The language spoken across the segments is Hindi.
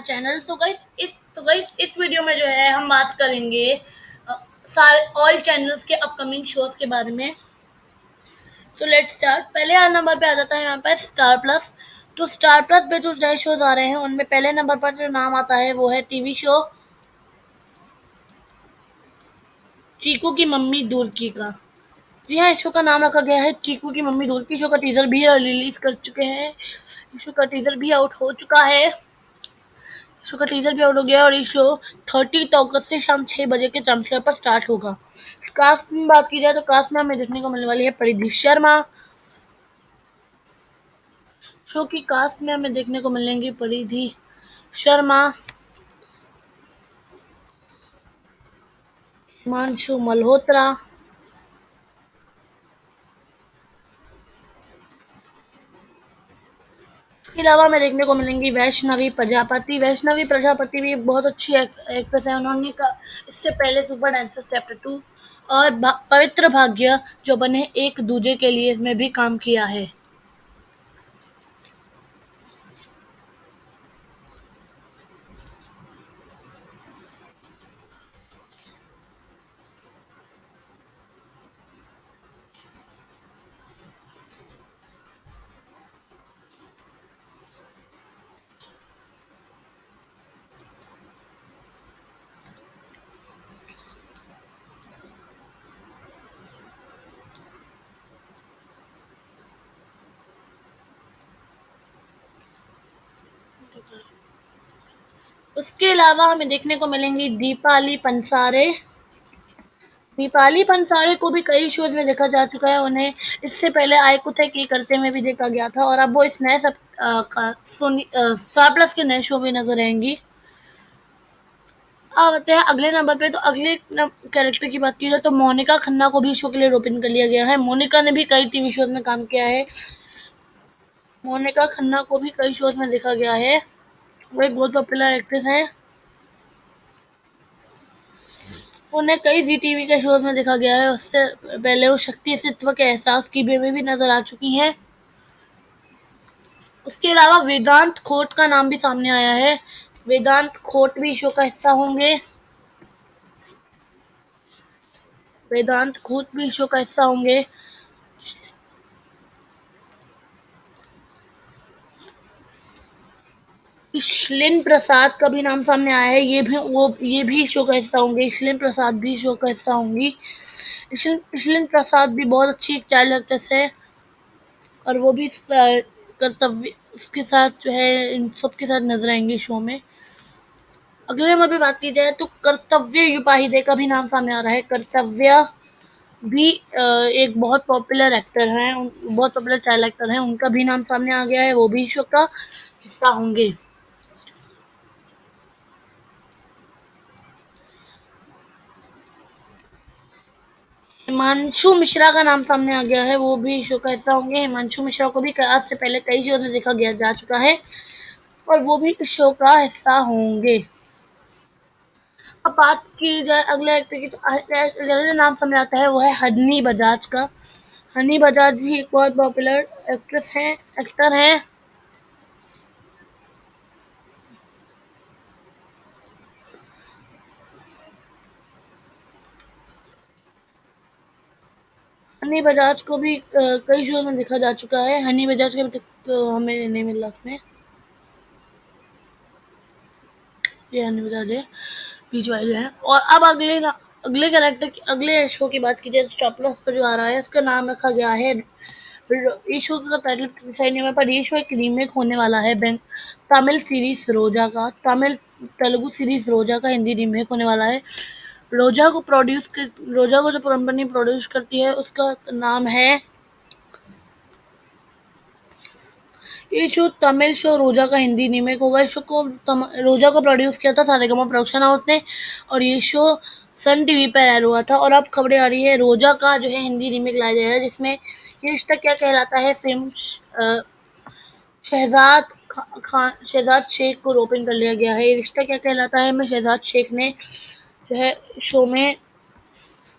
चैनल। तो गाइस इस वीडियो में जो है हम बात करेंगे सारे ऑल चैनल्स के अपकमिंग शोज के बारे में। तो लेट्स स्टार्ट। पहले नंबर पे आ जाता है यहाँ पर स्टार प्लस। तो स्टार प्लस पे जो नए शोज आ रहे हैं उनमें पहले नंबर पर जो नाम आता है वो है टीवी शो चीकू की मम्मी दूरकी का। जी हाँ, इस शो का नाम रखा गया है चीकू की मम्मी दूरकी। शो का टीजर भी रिलीज कर चुके हैं। इस शो का टीजर भी आउट हो चुका है। शो का टीजर भी आउट हो गया और ये शो 30 अगस्त से शाम 6 बजे के टाइम स्लॉट पर स्टार्ट होगा। कास्ट में बात की जाए तो कास्ट में हमें देखने को मिलने वाली है परिधि शर्मा। शो की कास्ट में हमें देखने को मिलेंगी परिधि शर्मा, हिमांशु मल्होत्रा, इसके अलावा हमें देखने को मिलेंगी वैष्णवी प्रजापति। वैष्णवी प्रजापति भी बहुत अच्छी एक्ट्रेस है। उन्होंने इससे पहले सुपर डांसर्स चैप्टर 2 और पवित्र भाग्य जो बने एक दूजे के लिए इसमें भी काम किया है। उसके अलावा हमें देखने को मिलेंगी दीपाली पंसारे। दीपाली पंसारे को भी कई शोज में देखा जा चुका है। उन्हें इससे पहले आए कुछ की करते में भी देखा गया था और अब वो इस नए स्टार प्लस के नए शो में नजर आएंगी। अब आते हैं अगले नंबर पे। तो अगले कैरेक्टर की बात की जाए तो मोनिका खन्ना को भी शो के लिए रोपिन कर लिया गया है। मोनिका ने भी कई टीवी शोज में काम किया है। मोनिका खन्ना को भी कई शोज में देखा गया है। वो एक बहुत पॉपुलर एक्ट्रेस है। उन्हें कई जी टीवी के शोज में देखा गया है। उससे पहले वो शक्ति अस्तित्व के एहसास की में भी नजर आ चुकी हैं। उसके अलावा वेदांत खोट का नाम भी सामने आया है। वेदांत खोट भी शो का हिस्सा होंगे। वेदांत खोट भी शो का हिस्सा होंगे। इश्लिन प्रसाद का भी नाम सामने आया है। ये भी शो का हिस्सा होंगे। इश्लिन प्रसाद भी शो का हिस्सा होंगी। इश्लिन प्रसाद भी बहुत अच्छी एक चाइल्ड एक्ट्रेस है और वो भी कर्तव्य इसके साथ जो है इन सबके साथ नजर आएंगे शो में। अगले नंबर पे बात की जाए तो कर्तव्य युपाहिदे का भी नाम सामने आ रहा है। कर्तव्य भी एक बहुत पॉपुलर एक्टर हैं, बहुत पॉपुलर चाइल्ड एक्टर हैं। उनका भी नाम सामने आ गया है। वो भी शो का हिस्सा होंगे। हिमांशु मिश्रा का नाम सामने आ गया है। वो भी शो का हिस्सा होंगे। हिमांशु मिश्रा को भी आज से पहले कई शोज में देखा गया जा चुका है और वो भी इस शो का हिस्सा होंगे। अब बात की जाए अगले एक्टर की तो अगले नाम सामने आता है वो है हनी बजाज का। हनी बजाज भी एक बहुत पॉपुलर एक्ट्रेस है, एक्टर है। हनी बजाज को भी कई शो में देखा जा चुका है। हनी बजाज के अभी तक तो हमें नहीं मिला उसमें। ये हनी बजाज है, बीच वाले हैं। और अब अगले कैरेक्टर की अगले शो की बात की जाए तो स्टार प्लस पर जो आ रहा है उसका नाम रखा गया है। ये शो का टाइटल डिसाइड नहीं हुआ पर ये शो एक रीमेक होने वाला है तमिल सीरीज रोजा का। तेलुगु सीरीज रोजा का हिंदी रीमेक होने वाला है। रोजा को जो कंपनी प्रोड्यूस करती है उसका नाम है। ये शो तमिल शो रोजा का हिंदी रीमेक होगा। इस शो को रोजा को प्रोड्यूस किया था सारेगामा प्रोडक्शन हाउस ने और ये शो सन टीवी पर एयर हुआ था। और अब खबरें आ रही है रोजा का जो है हिंदी रीमेक लाया जाएगा जिसमें ये रिश्ता क्या कहलाता है फिल्म शहजाद शेख को रोपिन कर लिया गया है। ये रिश्ता क्या कहलाता है में शहजाद शेख ने जो है शो में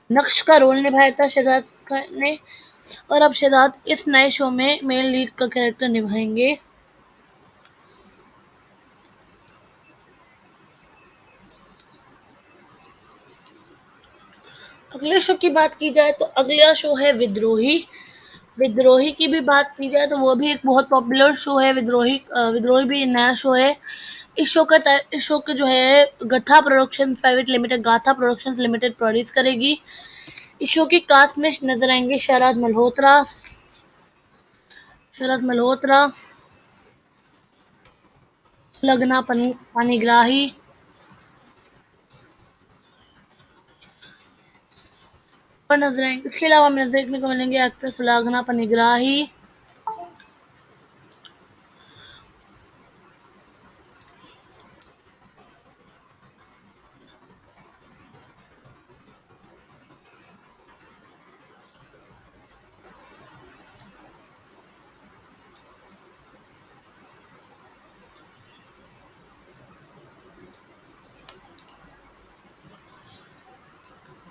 नक्श का रोल निभाया था शहजाद ने। और अब शहजाद इस नए शो में मेन लीड का कैरेक्टर निभाएंगे। अगले शो की बात की जाए तो अगला शो है विद्रोही। विद्रोही की भी बात की जाए तो वो भी एक बहुत पॉपुलर शो है। विद्रोही भी नया शो है। इस शो के जो है गथा प्रोडक्शन प्राइवेट लिमिटेड गाथा प्रोडक्शंस लिमिटेड प्रोड्यूस करेगी। इस शो की कास्ट में नजर आएंगे शरद मल्होत्रा, लगना पानीग्राही और नजर आएंगे। इसके अलावा हमें देखने को मिलेंगे एक्ट्रेस लगना पानीग्राही,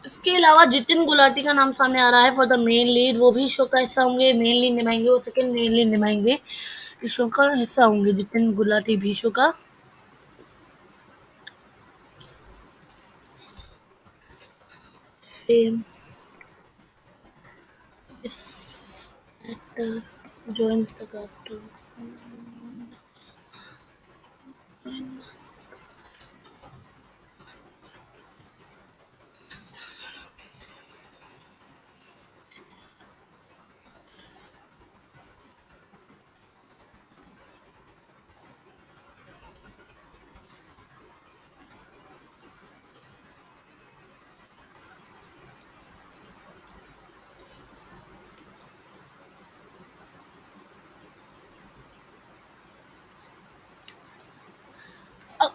इसके अलावा जितिन गुलाटी का नाम सामने आ रहा है फॉर द मेन लीड। वो भी शो का हिस्सा होंगे, मेन लीड निभाएंगे, वो सेकंड मेन लीड निभाएंगे। इस शो का हिस्सा होंगे जितिन गुलाटी भी शो का। फेम इस actor joins the cast of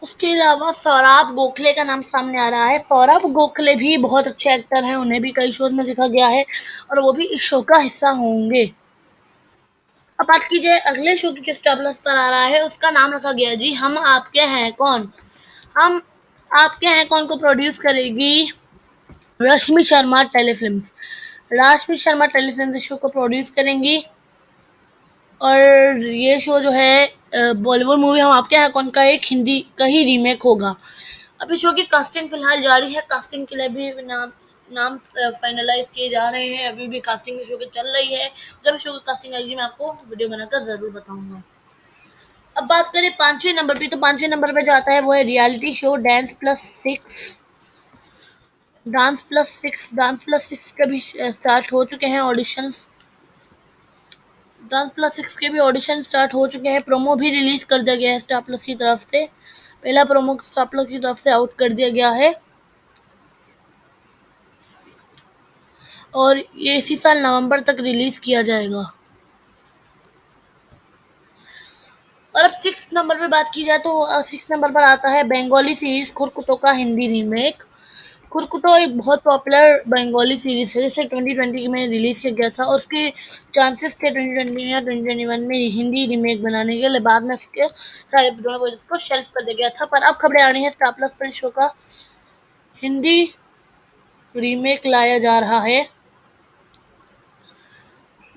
उसके अलावा सौरभ गोखले का नाम सामने आ रहा है। सौरभ गोखले भी बहुत अच्छे एक्टर हैं, उन्हें भी कई शोज में देखा गया है और वो भी इस शो का हिस्सा होंगे। अब बात की जाए अगले शो की जो स्टार प्लस पर आ रहा है, उसका नाम रखा गया जी हम आपके हैं कौन। हम आपके हैं कौन को प्रोड्यूस करेगी रश्मि शर्मा टेलीफिल्म्स। रश्मि शर्मा टेलीफिल्म्स इस शो को प्रोड्यूस करेंगी और ये शो जो है बॉलीवुड मूवी हम आपके यहाँ कौन का एक हिंदी का ही रीमेक होगा। अब इस शो की कास्टिंग फिलहाल जारी है। कास्टिंग के लिए भी नाम नाम फाइनलाइज किए जा रहे हैं। अभी भी कास्टिंग इस शो की चल रही है। जब इस शो की कास्टिंग आएगी मैं आपको वीडियो बनाकर जरूर बताऊंगा। अब बात करें पांचवें नंबर पे, तो पांचवें नंबर पे जो आता है वो है reality show dance plus six के भी स्टार्ट हो चुके हैं ऑडिशंस। डांस प्लस 6 के भी ऑडिशन स्टार्ट हो चुके हैं। प्रोमो भी रिलीज कर दिया गया है स्टार प्लस की तरफ से। पहला प्रोमो स्टार प्लस की तरफ से आउट कर दिया गया है और ये इसी साल नवंबर तक रिलीज किया जाएगा। और अब सिक्स नंबर पे बात की जाए तो सिक्स नंबर पर आता है बंगाली सीरीज खुरकुतो का हिंदी रीमेक। खुरकुतो एक बहुत पॉपुलर बंगाली सीरीज है जिसे 2020 में रिलीज किया गया था और उसके चांसेस थे 2020 या 2021 में हिंदी रीमेक बनाने के लिए। बाद में उसके सारे प्रोड्यूसर्स को शेल्फ कर दिया गया था, पर अब खबरें आ रही हैं स्टार प्लस पर शो का हिंदी रीमेक लाया जा रहा है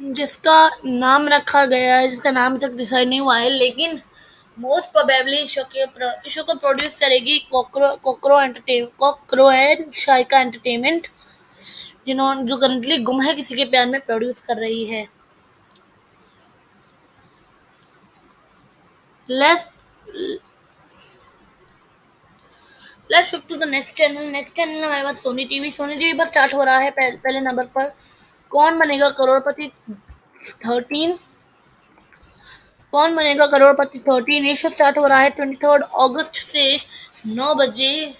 जिसका नाम तक डिसाइड नहीं हुआ है, लेकिन मोस्ट प्रोबेबली शो को प्रोड्यूस करेगी कोकरो एंड शाइका एंटरटेनमेंट, जो करंटली गुम है किसी के प्यार में प्रोड्यूस कर रही है। Let's let's shift to the next channel हमारे पास सोनी टीवी पर स्टार्ट हो रहा है पहले नंबर पर कौन बनेगा करोड़पति 13। कौन बनेगा करोड़पति 13 ये शो स्टार्ट हो रहा है 23 अगस्त से 9 बजे।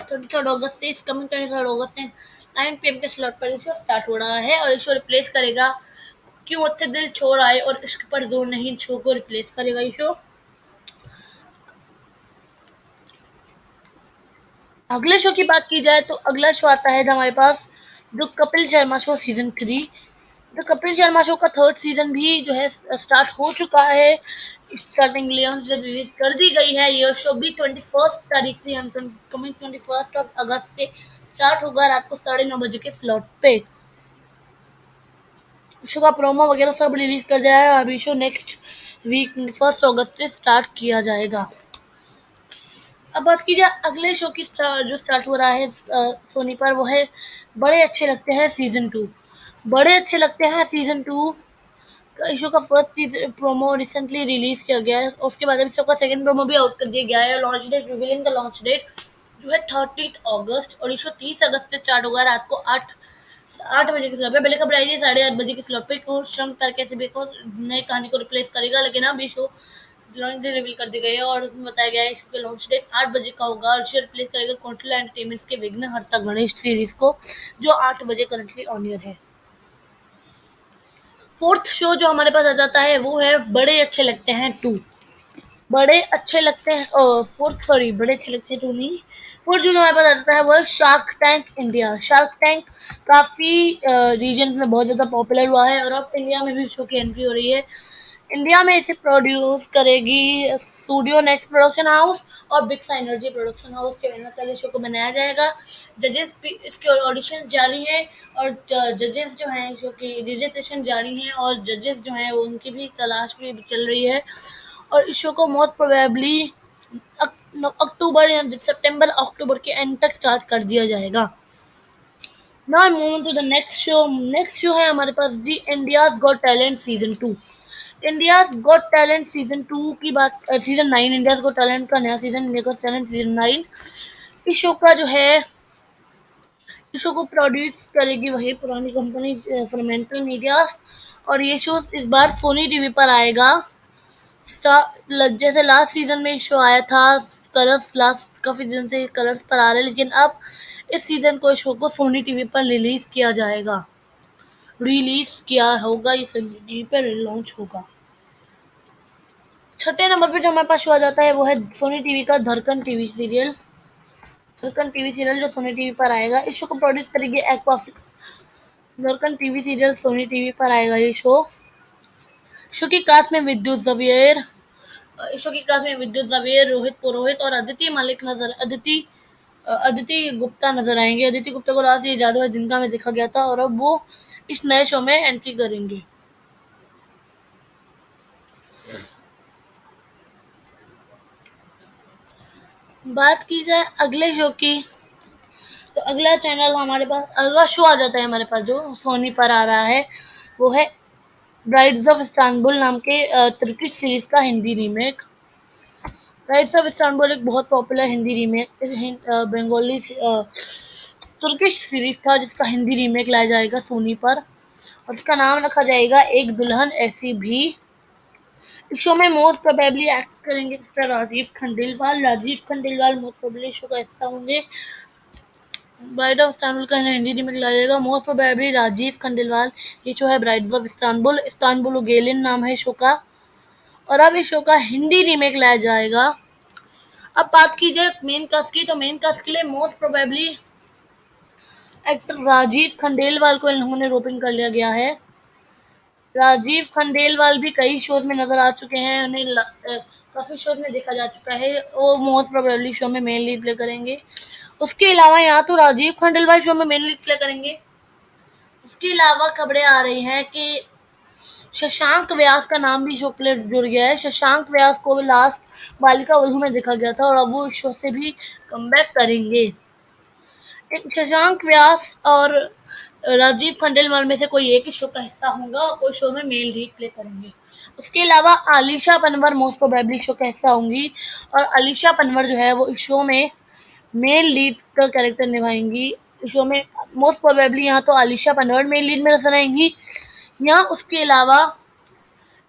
23 अगस्त से इस कमिंग 23 अगस्त से 9 PM के स्लॉट पर ये शो स्टार्ट हो रहा है और ये शो रिप्लेस करेगा क्यों उत्थे दिल छोड़ आए और इश्क पर जोर नहीं शो को रिप्लेस करेगा ये शो। अगले शो की बात की जाए तो अगला शो आता है हमारे पास the Kapil Sharma show season 3। The Kapil Sharma show का थर्ड सीजन भी जो है स्टार्ट हो चुका है। स्टार्टिंग से रिलीज कर दी गई है। ये शो भी 21 तारीख से कमिंग 21 अगस्त से स्टार्ट होगा रात को 9:30 बजे के स्लॉट पे। शो का प्रोमो वगैरह सब रिलीज कर दिया है। अभी शो नेक्स्ट वीक 1 अगस्त से स्टार्ट किया जाएगा। अब बात की जाए अगले शो की जो स्टार्ट हो रहा है सोनी पर, वो है बड़े अच्छे लगते हैं सीजन 2। बड़े अच्छे लगते हैं सीजन 2 शो का फर्स्ट प्रोमो रिसेंटली रिलीज किया गया है, उसके बाद अभी शो का सेकंड प्रोमो भी आउट कर दिया गया है। Launch date, revealing the launch date जो है 30 अगस्त, और ये शो 30 अगस्त से स्टार्ट होगा रात को 8 बजे के स्लॉट पे। पहले खबर आई थी 8:30 बजे के स्लॉट पे को श्रम पर कैसे भी को नई कहानी को रिप्लेस करेगा, लेकिन अब ये शो लॉन्च डेट रिवील कर दी गई है और उसमें बताया गया है इसके लॉन्च डेट 8 बजे का होगा, और इसे रिप्लेस करेगा कॉन्ट्रोल एंटरटेनमेंट्स के विघ्नहर्ता गणेश सीरीज को, जो 8 बजे करंटली ऑन एयर है। फोर्थ शो जो हमारे पास आ जाता है वो है बड़े अच्छे लगते हैं 2। बड़े अच्छे लगते हैं फोर्थ, सॉरी, बड़े अच्छे लगते हैं 2 नहीं। फोर्थ जो हमारे पास आ जाता है वो है shark tank India. Shark tank काफ़ी रीजन में बहुत ज़्यादा पॉपुलर हुआ है, और अब इंडिया में भी शो की एंट्री हो रही है। इंडिया में इसे प्रोड्यूस करेगी स्टूडियो नेक्स्ट प्रोडक्शन हाउस और बिग एनर्जी प्रोडक्शन हाउस के मेहनत वाले शो को बनाया जाएगा। जजेस भी इसके ऑडिशन जारी है, और जजेस जो हैं शो की रजिस्ट्रेशन जारी है, और जजेस जो हैं वो उनकी भी तलाश भी चल रही है। और इस शो को मोस्ट प्रोबेबली अक्टूबर या सितंबर अक्टूबर के एंड तक स्टार्ट कर दिया जाएगा। Now move to the next show. Next show है हमारे पास the India's got talent season 2। India's got talent season 2 की बात, सीजन 9, इंडियाज गॉट टैलेंट का नया season, India got talent season 9। इस शो का जो है, इस शो को प्रोड्यूस करेगी वही पुरानी कंपनी फ्रीमेंटल मीडिया, और ये शो इस बार सोनी टीवी पर आएगा। जैसे लास्ट सीजन में शो आया था कलर्स, लास्ट काफी दिन से कलर्स पर आ रहे हैं, लेकिन अब इस सीजन को शो को सोनी टीवी पर रिलीज किया जाएगा, रिलीज किया होगा, ये सोनी टीवी पर लॉन्च होगा। छठे नंबर पे जो हमारे पास शो आ जाता है वो है सोनी टीवी का धड़कन टीवी सीरियल। धड़कन टीवी सीरियल जो सोनी टीवी पर आएगा, इस शो को प्रोड्यूस करेगी एक्वा। धड़कन टीवी सीरियल सोनी टीवी पर आएगा ये शो। शो की कास्ट में विद्युत जवियर, शो की कास्ट में विद्युत जवियर, रोहित पुरोहित और अदिति गुप्ता नजर आएंगे। अदिति गुप्ता को लास्ट ये जादू है जिनका में देखा गया था, और अब वो इस नए शो में एंट्री करेंगे। बात की जाए अगले शो की, तो अगला चैनल हमारे पास, अगला शो आ जाता है हमारे पास जो सोनी पर आ रहा है, वो है ब्राइड्स ऑफ इस्तांबुल नाम के तुर्किश सीरीज का Hindi remake. Brides of Istanbul एक बहुत popular Hindi remake Bengali Turkish series था, जिसका हिंदी रीमेक लाया जाएगा सोनी पर, और इसका नाम रखा जाएगा एक दुल्हन ऐसी भी। इस शो में मोस्ट प्रोबेबली एक्ट करेंगे mister Rajiv Khandelwal. Rajiv Khandelwal most probably show का हिस्सा होंगे। ब्राइड ऑफ इस्तांबुल का हिंदी रीमेक लाया जाएगा, मोस्ट प्रोबेबली राजीव खंडेलवाल। ये शो है ब्राइड्स ऑफ इस्तांबुल, इस्तांबुल गेलिन नाम है शो का, और अब इस शो का हिंदी रीमेक लाया जाएगा। अब बात की जाए मेन कास्ट की, तो मेन कास्ट के लिए most probably actor Rajiv Khandelwal को इन लोगों ने रोपिन कर लिया गया है। राजीव खंडेलवाल भी कई शोज में नजर आ चुके हैं, उन्हें काफी शोज में देखा जा चुका है, वो मोस्ट प्रोबेबली शो में मेन लीड प्ले करेंगे। उसके अलावा यहाँ तो राजीव खंडेलवाल शो में मेन लीड प्ले करेंगे। उसके अलावा खबरें आ रही हैं कि शशांक व्यास का नाम भी शो प्ले जुड़ गया है। शशांक व्यास को लास्ट बालिका वधू में देखा गया था, और अब वो इस शो से भी कमबैक करेंगे। शशांक व्यास और राजीव खंडेलवाल में से कोई एक ही शो का हिस्सा होगा, और कोई शो में मेल लीड प्ले करेंगे। उसके अलावा Alisha Panwar most probably show का हिस्सा होंगी, और आलिशा पनवर जो है वो इस शो में मेल लीड का कैरेक्टर निभाएंगी। इस शो में मोस्ट प्रोबेबली यहाँ तो आलिशा पनवर मेल लीड में नजर आएंगी। यहाँ उसके अलावा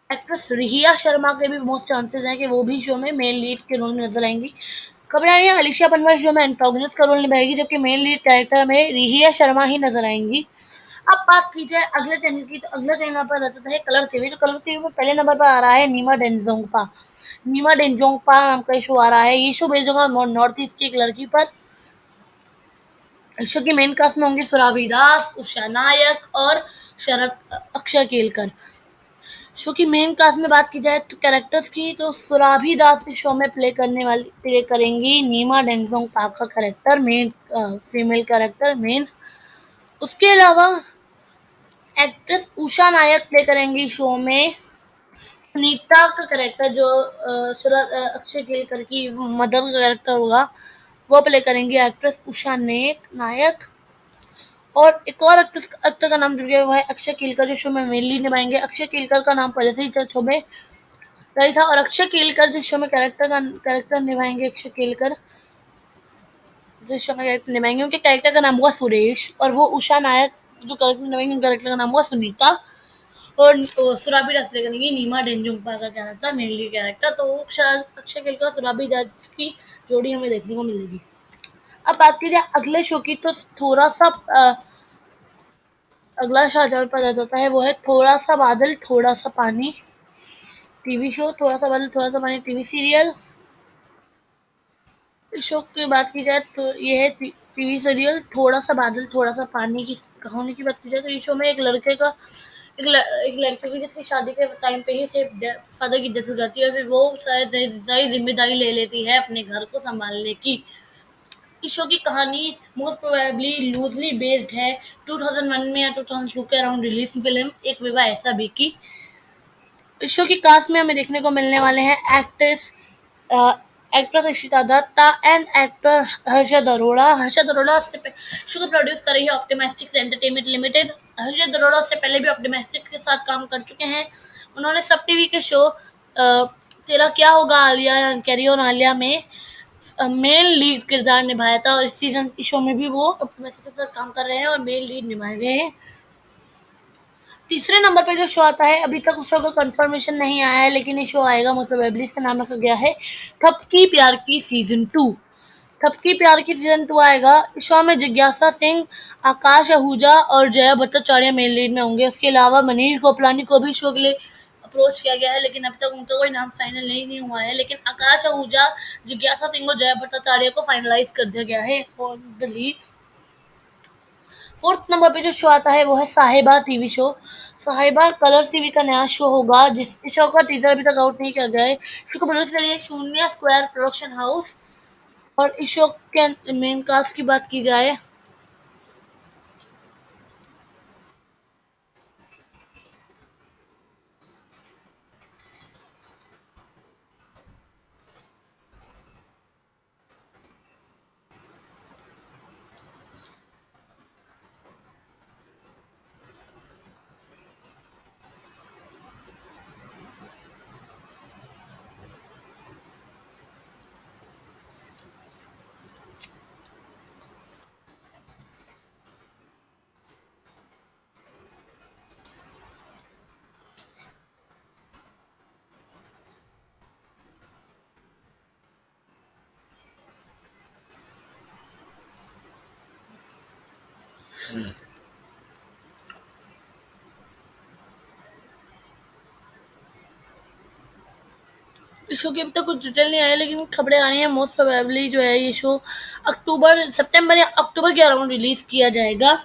एक्ट्रेस रिहिया शर्मा के भी मोस्ट चांसेस हैं कि वो भी शो में मेन लीड के रोल में नजर आएंगी। खबर आ रही है अलिशा पनवर शो में एंटागोनिस्ट का रोल निभाएगी, जबकि मेन लीड कैरेक्टर में रिहिया शर्मा ही नजर आएंगी। अब बात की जाए अगले चैनल की, तो अगला चैनल पर आ जाता है कलर्स टीवी। तो कलर्स टीवी पर पहले नंबर पर आ रहा है नीमा डेंजोंगपा। नीमा डेंजोंगपा नाम का शो आ रहा है। ये शो बेस्ड होगा नॉर्थ ईस्ट की एक लड़की पर। शो की मेन कास्ट में होंगे सुराभी दास, उषा नायक और शरद अक्षय केलकर। शो की मेन कास्ट में बात की जाए तो कैरेक्टर्स की, तो सुराभी दास इस शो में प्ले करेंगी नीमा डेंगजोंग पाक का character, main female character main. उसके अलावा एक्ट्रेस उषा नायक प्ले करेंगी शो में सुनीता का कैरेक्टर जो अक्षय केलकर की मदर का कैरेक्टर होगा वो प्ले करेंगी एक्ट्रेस उषा नायक। और एक और एक्टर का नाम जुड़ गया हुआ है अक्षय केलकर, जो शो में मेन लीड निभाएंगे। अक्षय केलकर का नाम पहले से ही शो में रही था, और अक्षय केलकर जिस शो में कैरेक्टर निभाएंगे, अक्षय केलकर जिस शो में कैरेक्टर निभाएंगे उनके कैरेक्टर का नाम हुआ सुरेश, और वो उषा नायक जो कैरेक्टर निभाएंगे उनके कैरेक्टर का नाम हुआ सुनीता। और सुराबी दास प्ले करेंगी नीमा डेंजुम्पा का कैरेक्टर, मेन लीड कैरेक्टर। तो अक्षय केलकर सुराबी दास की जोड़ी हमें देखने को मिलेगी। अब बात की जाए अगले शो की, तो थोड़ा सा अगला शो जहाँ पता चलता है वो है थोड़ा सा बादल थोड़ा सा पानी टीवी शो। थोड़ा सा बादल थोड़ा सा पानी टीवी सीरियल। इस शो की बात की जाए तो ये है टीवी सीरियल थोड़ा सा बादल थोड़ा सा पानी की कहानी की बात की जाए तो इस शो में एक लड़के का एक लड़के की जिसकी शादी के टाइम पे ही से फादर की डेथ हो जाती है, फिर वो सारी जिम्मेदारी ले लेती है अपने घर को संभालने की। इस शो की कहानी मोस्ट प्रोबेबली लूजली बेस्ड है 2001 में या 2002 के अराउंड रिलीज फिल्म एक विवाह ऐसा भी की। इस शो की कास्ट में हमें देखने को मिलने वाले हैं actress Ishita Dutta and actor Harshad Arora. Harshad Arora show को प्रोड्यूस कर रही है optimistic entertainment limited. Harshad Arora से पहले भी ऑप्टिमिस्टिक के साथ काम कर चुके हैं। उन्होंने सब टीवी के शो तेरा क्या होगा आलिया या कैरी ऑन आलिया में मेन लीड किरदार निभाया था, और इस सीजन इस शो में भी वो ऑप्टिमिस्टिक के साथ काम कर रहे हैं और मेन लीड निभा रहे हैं। तीसरे नंबर पे जो शो आता है, अभी तक उस शो का कंफर्मेशन नहीं आया है लेकिन ये शो आएगा, मतलब इसका नाम रखा गया है थपकी प्यार की सीजन 2। थपकी प्यार की सीजन 2 आएगा। इस शो में जिज्ञासा सिंह, आकाश आहूजा और जया भट्टाचार्य मेन लीड में होंगे। उसके अलावा मनीष गोपलानी को भी शो के लिए अप्रोच किया गया है लेकिन अभी तक उनका कोई नाम फाइनल नहीं हुआ है। लेकिन आकाश आहूजा, जिज्ञासा सिंह और जया भट्टाचार्य को फाइनलाइज कर दिया गया है for the leads. Fourth number पे जो शो आता है वो है Sahiba TV show. Sahiba Colors TV का नया शो होगा, जिस शो का टीजर अभी तक आउट नहीं किया गया है। शो को प्रोड्यूस करिए शून्य स्क्वायर प्रोडक्शन हाउस। और इस शो के मेन कास्ट की बात की जाए इस शो की अभी तक कुछ डिटेल नहीं आया लेकिन खबरें आ रही हैं मोस्ट प्रोबेबली जो है ये शो सितंबर या अक्टूबर के अराउंड रिलीज किया जाएगा।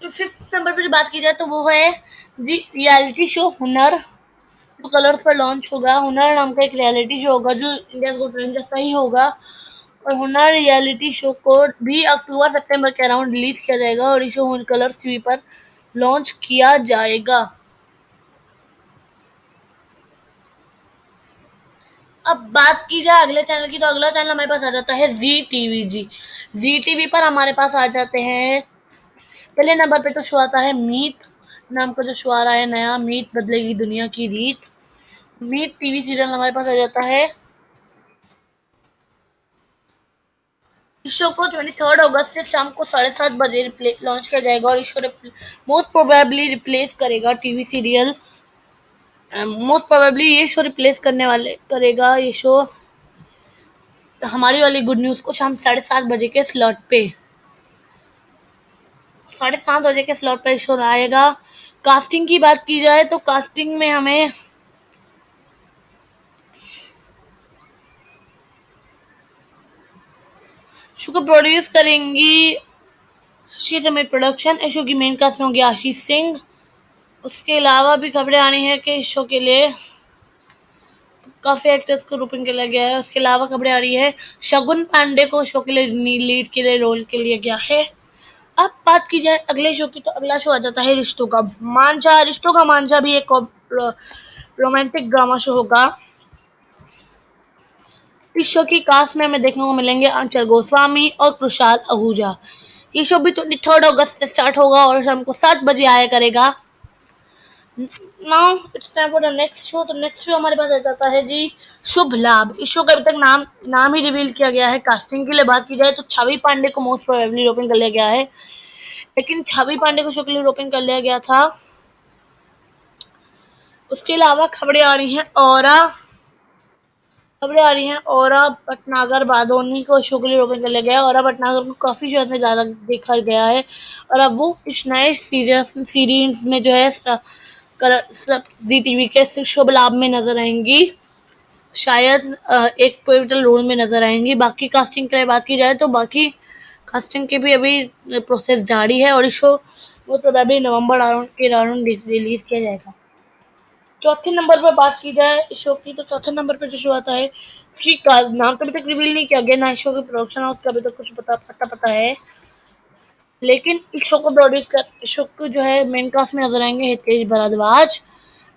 फिफ्थ नंबर पर जो बात की जाए तो वो है जी रियलिटी शो हुनर, जो कलर्स पर लॉन्च होगा। हुनर नाम का एक रियलिटी शो होगा जो इंडिया को ट्रेंड जैसा ही होगा, और हुनर रियलिटी शो को भी अक्टूबर सितंबर के अराउंड रिलीज किया जाएगा और ये शो कलर्स टीवी पर लॉन्च किया जाएगा। अब बात की जाए अगले चैनल की, तो अगला चैनल हमारे पास आ जाता है जी टीवी। जी टीवी पर हमारे पास आ जाते हैं पहले नंबर पे तो शो आता है मीत नाम का जो शो आ रहा है नया, मीत बदलेगी दुनिया की रीत। मीत टीवी सीरियल हमारे पास आ जाता है। इस शो को 23 अगस्त से शाम को 7:30 बजे लॉन्च किया जाएगा, और इस शो मोस्ट प्रोबेबली रिप्लेस करेगा टीवी सीरियल। मोस्ट प्रोबेबली ये शो रिप्लेस करने वाले करेगा ये शो हमारी वाली गुड न्यूज को शाम 7:30 बजे के स्लॉट पे 7:30 बजे के स्लॉट पे शो आएगा। कास्टिंग की बात की जाए तो कास्टिंग में हमें शो को प्रोड्यूस करेंगी श्री प्रोडक्शन। इस शो की मेन कास्ट में होगी आशीष सिंह। उसके अलावा भी खबरें आ रही हैं कि इस शो के लिए काफी एक्टर्स को रूपिंग किया गया है। उसके अलावा खबरें आ रही है शगुन पांडे को शो के लिए लीड के लिए रोल के लिए गया है। अब बात की जाए अगले शो की, तो अगला शो आ जाता है रिश्तों का मांझा। रिश्तों का मांझा भी एक रोमांटिक ड्रामा शो होगा। इस शो की कास्ट में हमें देखने को मिलेंगे अंचल गोस्वामी और कुशाल आहूजा। ये शो भी 23 अगस्त से स्टार्ट होगा और शाम को 7 बजे आया करेगा। Now it's time for the next show. तो नेक्स्ट शो हमारे पास आ जाता है जी शुभ लाभ। इस शो का अभी तक नाम ही रिवील किया गया है। कास्टिंग के लिए बात की जाए तो छवि पांडे को मोस्ट प्रोबेबली रोपिन कर लिया गया है, लेकिन छवि पांडे को शो के लिए रोपिन कर लिया गया था। उसके अलावा खबरें आ रही हैं और भटनागर बादोनी को शो के लिए रोपिन कर लिया गया है। और भटनागर को काफी शो में ज्यादा देखा गया है और अब वो इस नए सीरीज में जो है जी टीवी के शुभ लाभ में नजर आएंगी। शायद एक पिवटल रोल में नजर आएंगी। बाकी कास्टिंग के लिए बात की जाए तो बाकी कास्टिंग की भी अभी प्रोसेस जारी है और इस शो वो प्रोबेबली नवंबर के अराउंड रिलीज किया जाएगा। चौथे नंबर पर बात की जाए इस शो की तो चौथे नंबर पर जो शो आता है उसकी नाम तो अभी तक रिवील नहीं किया गया, ना इस शो की प्रोडक्शन हाउस का अभी तक कुछ पता है, लेकिन इस शो को जो है मेन कास्ट में नजर आएंगे हितेश भारद्वाज।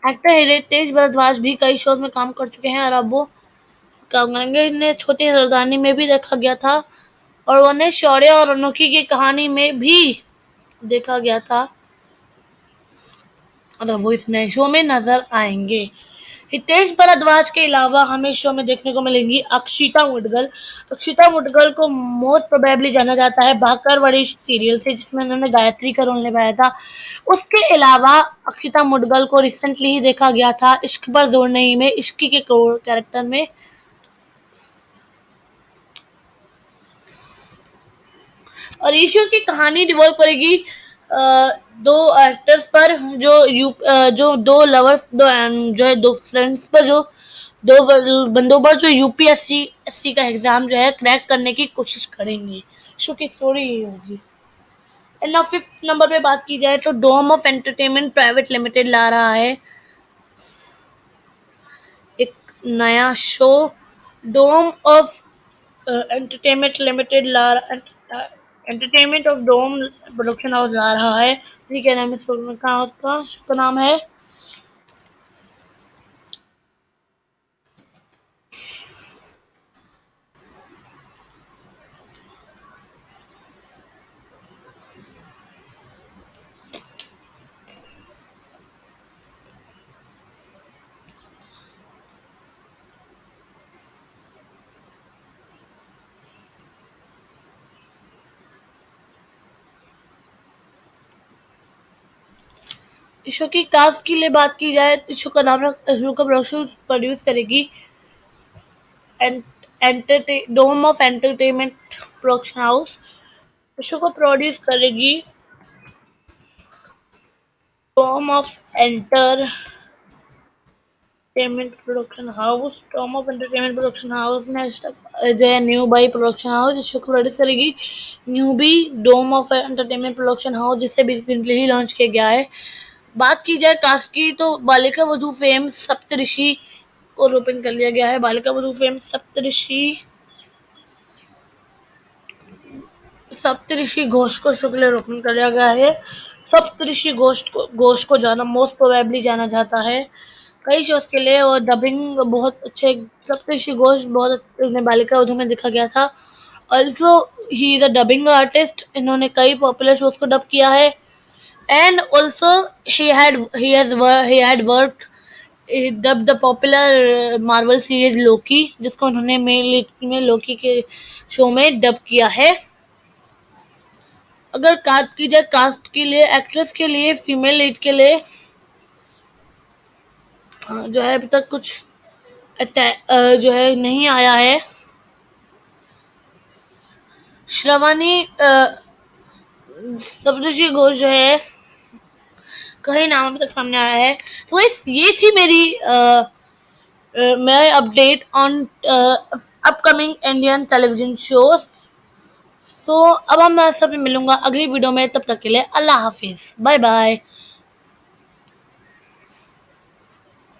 एक्टर हितेश भारद्वाज भी कई शोज में काम कर चुके हैं और अब वो काम करेंगे। इन्हें छोटी सरदारनी में भी देखा गया था और उन्हें शौर्य और अनोखी की कहानी में भी देखा गया था और अब वो इस नए शो में नजर आएंगे। हितेश भारद्वाज के अलावा हमें शो में देखने को मिलेंगी अक्षिता मुदगल। अक्षिता मुदगल को मोस्ट प्रोबेबली जाना जाता है भाकरवड़ी सीरियल से, जिसमें उन्होंने गायत्री का रोल निभाया था। उसके अलावा अक्षिता मुदगल को रिसेंटली ही देखा गया था इश्क पर जोर नहीं में इश्की के कैरेक्टर में। और ये शो की कहानी रिवॉल्व करेगी दो एक्टर्स पर जो दो लवर्स जो है दो फ्रेंड्स पर जो दो बंदों पर जो यूपीएससी का एग्जाम जो है क्रैक करने की कोशिश करेंगे। शो की स्टोरी यही होगी। एंड नाउ फिफ्थ नंबर पे बात की जाए तो Dome of Entertainment private limited ला रहा है एक नया show. Dome of Entertainment limited Entertainment of Dome production house ला रहा है। ठीक है, नाम उसका नाम है इस शो की कास्ट के लिए बात की जाए इस शो का प्रोडक्शन प्रोड्यूस करेगी Dome of Entertainment production house. इस शो को प्रोड्यूस करेगी Dome of Entertainment production house. Dome of Entertainment production house ने जो है न्यू बाई प्रोडक्शन हाउस इस शो को प्रोड्यूस करेगी newbie Dome of Entertainment production house, जिसे भी रिसेंटली ही लॉन्च किया गया है। बात की जाए कास्ट की तो बालिका वधू फेम सप्तऋषि को रोपण कर लिया गया है। बालिका वधू फेम सप्तऋषि घोष को शुक्ल रोपण कर लिया गया है। सप्तऋषि घोष को जाना मोस्ट प्रोबेबली जाना जाता है कई शोज के लिए और डबिंग बहुत अच्छे। सप्तऋषि घोष बहुत बालिका वधू में देखा गया था। Also he is a dubbing artist. इन्होंने कई पॉपुलर शोज को डब किया है and also he had worked dubbed the popular Marvel series Loki, जिसको उन्होंने में लोकी के शो में डब किया है। अगर बात की जाए कास्ट के लिए एक्ट्रेस के लिए फीमेल लीड के लिए जो है अभी तक कुछ जो है नहीं आया है। श्रवानी सप्तऋषि घोष जो है कहीं नाम अभी तक सामने आया है। तो ये थी मेरी update on upcoming Indian television shows. So अब मैं सबसे मिलूंगा अगली वीडियो में, तब तक के लिए अल्लाह हाफिज, बाय बाय।